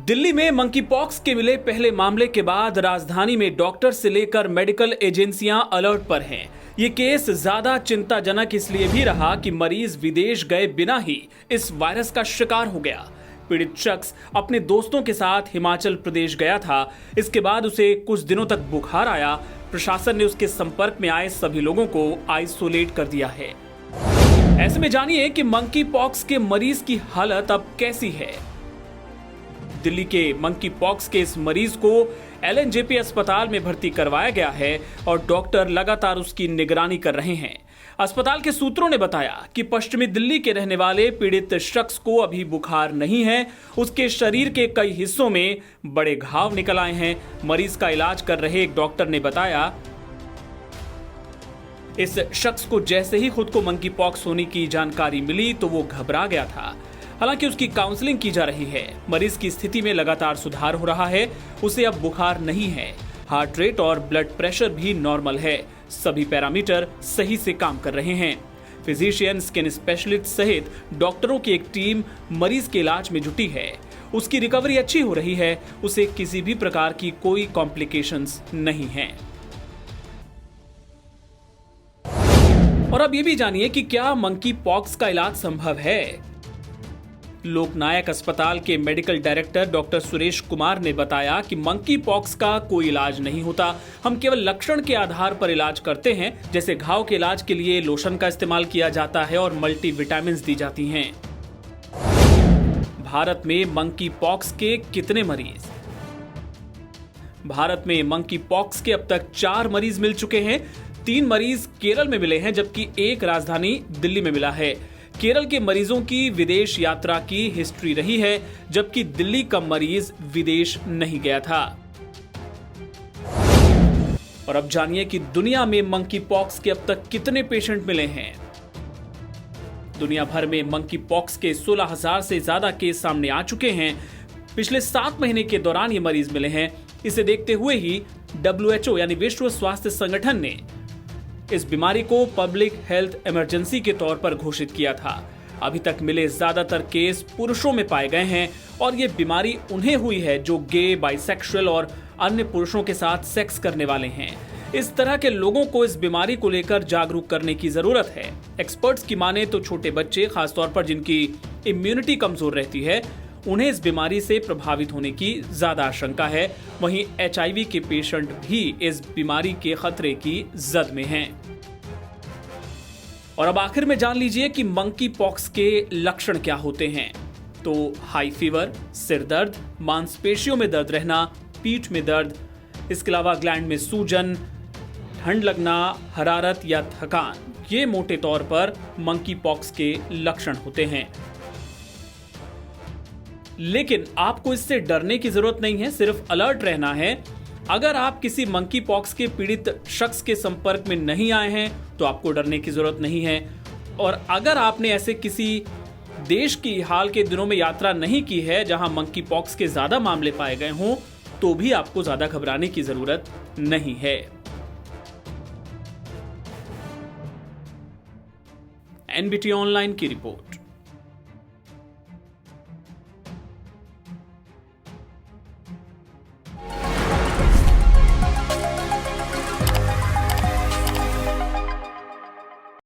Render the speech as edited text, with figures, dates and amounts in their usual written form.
दिल्ली में monkey pox के मिले पहले मामले के बाद राजधानी में डॉक्टर से लेकर मेडिकल एजेंसियां अलर्ट पर हैं। ये केस ज्यादा चिंताजनक इसलिए भी रहा कि मरीज विदेश गए बिना ही इस वायरस का शिकार हो गया। पीड़ित शख्स अपने दोस्तों के साथ हिमाचल प्रदेश गया था। इसके बाद उसे कुछ दिनों तक बुखार आया। प्रशासन ने उसके संपर्क में आए सभी लोगों को आइसोलेट कर दिया है। ऐसे में जानिए कि मंकी पॉक्स के मरीज की हालत अब कैसी है। दिल्ली के मंकी पॉक्स के इस मरीज को एलएनजेपी अस्पताल में भर्ती करवाया गया है और डॉक्टर लगातार उसकी निगरानी कर रहे हैं। अस्पताल के सूत्रों ने बताया कि पश्चिमी दिल्ली के रहने वाले पीड़ित शख्स को अभी बुखार नहीं है। उसके शरीर के कई हिस्सों में बड़े घाव निकल आए हैं। मरीज का इलाज कर रहे एक डॉक्टर ने बताया, इस शख्स को जैसे ही खुद को मंकी पॉक्स होने की जानकारी मिली तो वो घबरा गया था। हालांकि उसकी काउंसलिंग की जा रही है। मरीज की स्थिति में लगातार सुधार हो रहा है। उसे अब बुखार नहीं है। हार्ट रेट और ब्लड प्रेशर भी नॉर्मल है। सभी पैरामीटर सही से काम कर रहे हैं। फिजिशियन, स्किन स्पेशलिस्ट सहित डॉक्टरों की एक टीम मरीज के इलाज में जुटी है। उसकी रिकवरी अच्छी हो रही है। उसे किसी भी प्रकार की कोई कॉम्प्लिकेशंस नहीं है। और अब ये भी जानिए कि क्या मंकी पॉक्स का इलाज संभव है। लोकनायक अस्पताल के medical director doctor Suresh Kumar ने बताया कि मंकी पॉक्स का कोई इलाज नहीं होता। हम केवल लक्षण के आधार पर इलाज करते हैं। जैसे घाव के इलाज के लिए लोशन का इस्तेमाल किया जाता है और मल्टीविटामिन्स दी जाती हैं। भारत में मंकी पॉक्स के कितने मरीज? भारत में मंकी पॉक्स के अब तक 4 मरीज मिल चुके हैं। 3 मरीज केरल में मिले हैं जबकि एक राजधानी दिल्ली में मिला है। केरल के मरीजों की विदेश यात्रा की हिस्ट्री रही है जबकि दिल्ली का मरीज विदेश नहीं गया था। और अब जानिए कि दुनिया में मंकी पॉक्स के अब तक कितने पेशेंट मिले हैं। दुनिया भर में मंकी पॉक्स के 16,000 से ज्यादा केस सामने आ चुके हैं। पिछले 7 महीने के दौरान ये मरीज मिले हैं। इसे देखते हुए ही WHO यानी विश्व स्वास्थ्य संगठन ने इस बीमारी को पब्लिक हेल्थ इमरजेंसी के तौर पर घोषित किया था। अभी तक मिले ज्यादातर केस पुरुषों में पाए गए हैं और ये बीमारी उन्हें हुई है जो गे, बाइसेक्सुअल और अन्य पुरुषों के साथ सेक्स करने वाले हैं। इस तरह के लोगों को इस बीमारी को लेकर जागरूक करने की जरूरत है। एक्सपर्ट्स की माने तो छोटे बच्चे, खासतौर पर जिनकी इम्यूनिटी कमजोर रहती है, उन्हें इस बीमारी से प्रभावित होने की ज्यादा आशंका है। वहीं HIV के पेशेंट भी इस बीमारी के खतरे की जद में हैं। और अब आखिर में जान लीजिए कि मंकी पॉक्स के लक्षण क्या होते हैं। तो हाई फीवर, सिर दर्द, मांसपेशियों में दर्द रहना, पीठ में दर्द, इसके अलावा ग्लैंड में सूजन, ठंड लगना, हरारत या थकान, ये मोटे तौर पर मंकी पॉक्स के लक्षण होते हैं। लेकिन आपको इससे डरने की जरूरत नहीं है, सिर्फ अलर्ट रहना है। अगर आप किसी मंकी पॉक्स के पीड़ित शख्स के संपर्क में नहीं आए हैं तो आपको डरने की जरूरत नहीं है। और अगर आपने ऐसे किसी देश की हाल के दिनों में यात्रा नहीं की है जहां मंकी पॉक्स के ज्यादा मामले पाए गए हों तो भी आपको ज्यादा घबराने की जरूरत नहीं है। NBT ऑनलाइन की रिपोर्ट।